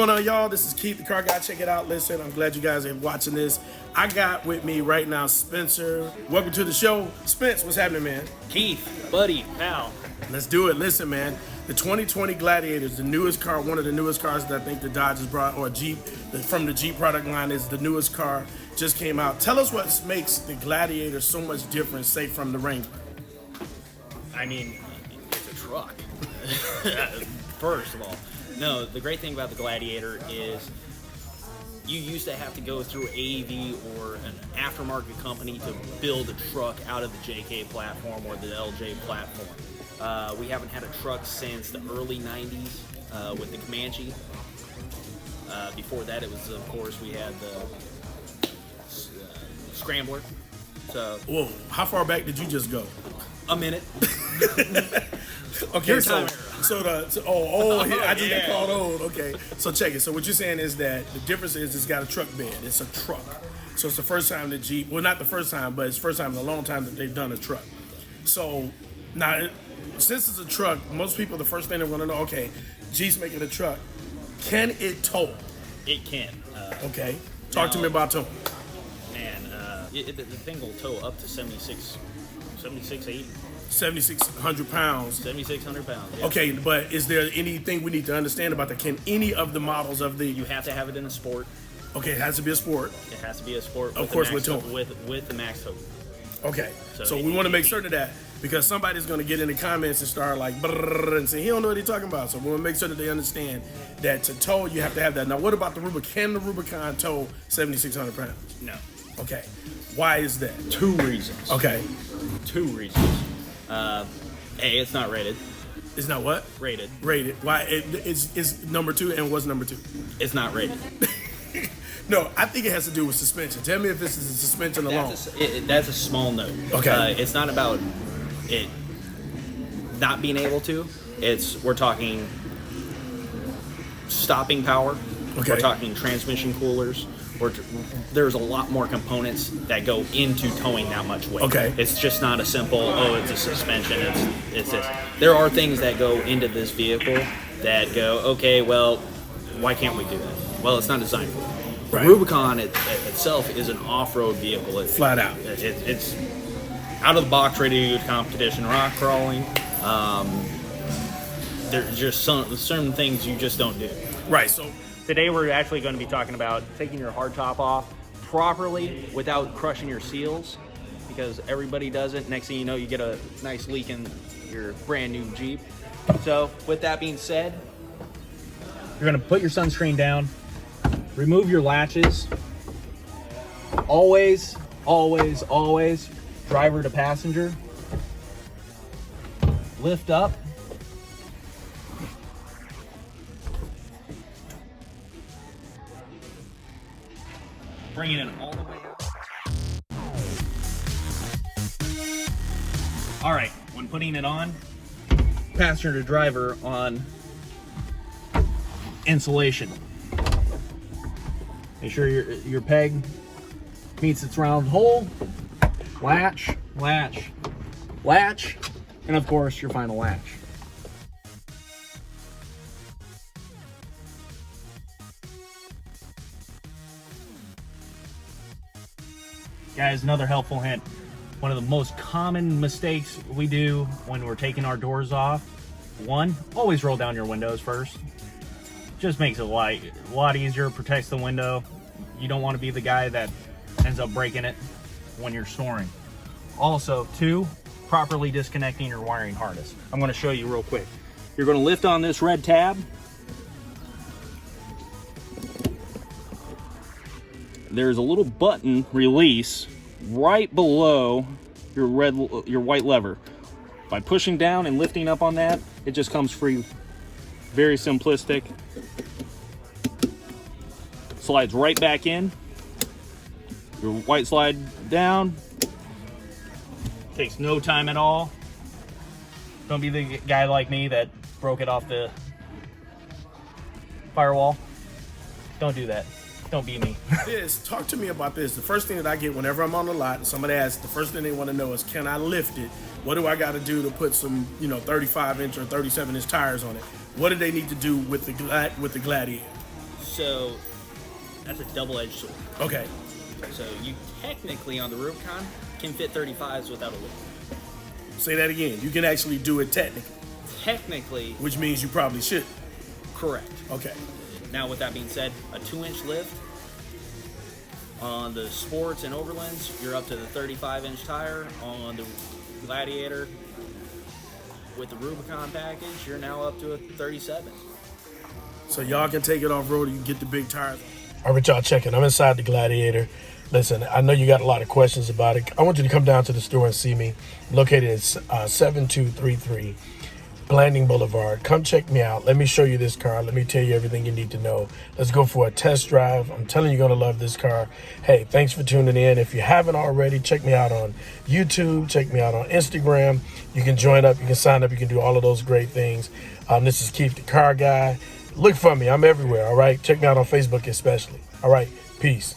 going on, y'all? This is Keith, the car guy. Check it out. Listen, I'm glad you guys are watching this. I got with me right now Spencer. Welcome to the show. Spence, what's happening, man? Keith, buddy, pal. Let's do it. Listen, man. The 2020 Gladiator is the newest car, one of the newest cars that I think the Dodge has brought, or Jeep, from the Jeep product line is the newest car. Just came out. Tell us what makes the Gladiator so much different, say, from the Wrangler. I mean, it's a truck. First of all. No, the great thing about the Gladiator is you used to have to go through AV or an aftermarket company to build a truck out of the JK platform or the LJ platform. We haven't had a truck since the early 90s with the Comanche. Before that, it was, of course, we had the Scrambler. So, whoa, how far back did you just go? A minute. Okay, I just Yeah. got called old. Okay, so check it. So what you're saying is that the difference is it's got a truck bed. It's a truck. So it's the first time that Jeep, well, not the first time, but it's the first time in a long time that they've done a truck. So now, since it's a truck, most people, the first thing they want to know, okay, Jeep's making a truck. Can it tow? It can. Okay, talk to me about towing. Man, the thing will tow up to 76, 80. 7,600 pounds. 7,600 pounds. Yeah. Okay, but is there anything we need to understand about that? Can any of the models of the... You have to have it in a sport. Okay, it has to be a sport. It has to be a sport. Of course, with tow. With the max tow. Okay, so we want to make certain of that because somebody's going to get in the comments and start like brrr and say he don't know what he's talking about. So we want to make sure that they understand that to tow you have to have that. Now, what about the Rubicon? Can the Rubicon tow 7,600 pounds? No. Okay, why is that? Two reasons. Okay, two reasons. A, it's not rated. It's not what? Rated. Rated. Why? It's number two, and what's number two? It's not rated. No, I think it has to do with suspension. Tell me if this is a suspension alone. That's a small note. Okay. It's not about it not being able to. We're talking stopping power. Okay. We're talking transmission coolers. There's a lot more components that go into towing that much weight. Okay. It's just not a simple, it's a suspension, it's this. There are things that go into this vehicle that go, okay, well, why can't we do that? Well, it's not designed for it. Right. The Rubicon itself is an off-road vehicle. Flat out. It's out of the box, ready to do competition rock crawling. There's just certain things you just don't do. Right, so... Today we're actually going to be talking about taking your hardtop off properly without crushing your seals, because everybody does it. Next thing you know, you get a nice leak in your brand new Jeep. So with that being said, you're going to put your sunscreen down, remove your latches. Always, always, always driver to passenger. Lift up. Bringing it all the way up. All right, when putting it on, passenger to driver on insulation. Make sure your peg meets its round hole. Latch, latch, latch, and of course your final latch. Guys, another helpful hint. One of the most common mistakes we do when we're taking our doors off. One, always roll down your windows first. Just makes it a lot easier, protects the window. You don't want to be the guy that ends up breaking it when you're snoring. Also, two, properly disconnecting your wiring harness. I'm going to show you real quick. You're going to lift on this red tab. There's a little button release right below your white lever. By pushing down and lifting up on that, it just comes free. Very simplistic. Slides right back in. Your white slide down. Takes no time at all. Don't be the guy like me that broke it off the firewall. Don't do that. Don't be me. Talk to me about this. The first thing that I get whenever I'm on the lot and somebody asks, the first thing they want to know is, can I lift it? What do I got to do to put some, 35-inch or 37-inch tires on it? What do they need to do with the Gladiator? So that's a double-edged sword. Okay. So you technically on the Rubicon can fit 35s without a lift. Say that again. You can actually do it technically. Technically, Which means you probably should. correct. Okay. Now, with that being said, a 2-inch lift on the Sports and Overlands, you're up to the 35-inch tire. On the Gladiator with the Rubicon package, you're now up to a 37. So y'all can take it off road. You can get the big tires. All right, y'all checking. I'm inside the Gladiator. Listen, I know you got a lot of questions about it. I want you to come down to the store and see me. I'm located at 7233 Blanding Boulevard. Come check me out. Let me show you this car. Let me tell you everything you need to know. Let's go for a test drive. I'm telling you, you're going to love this car. Hey, thanks for tuning in. If you haven't already, check me out on YouTube. Check me out on Instagram. You can join up. You can sign up. You can do all of those great things. This is Keith the Car Guy. Look for me. I'm everywhere, all right? Check me out on Facebook especially. All right, peace.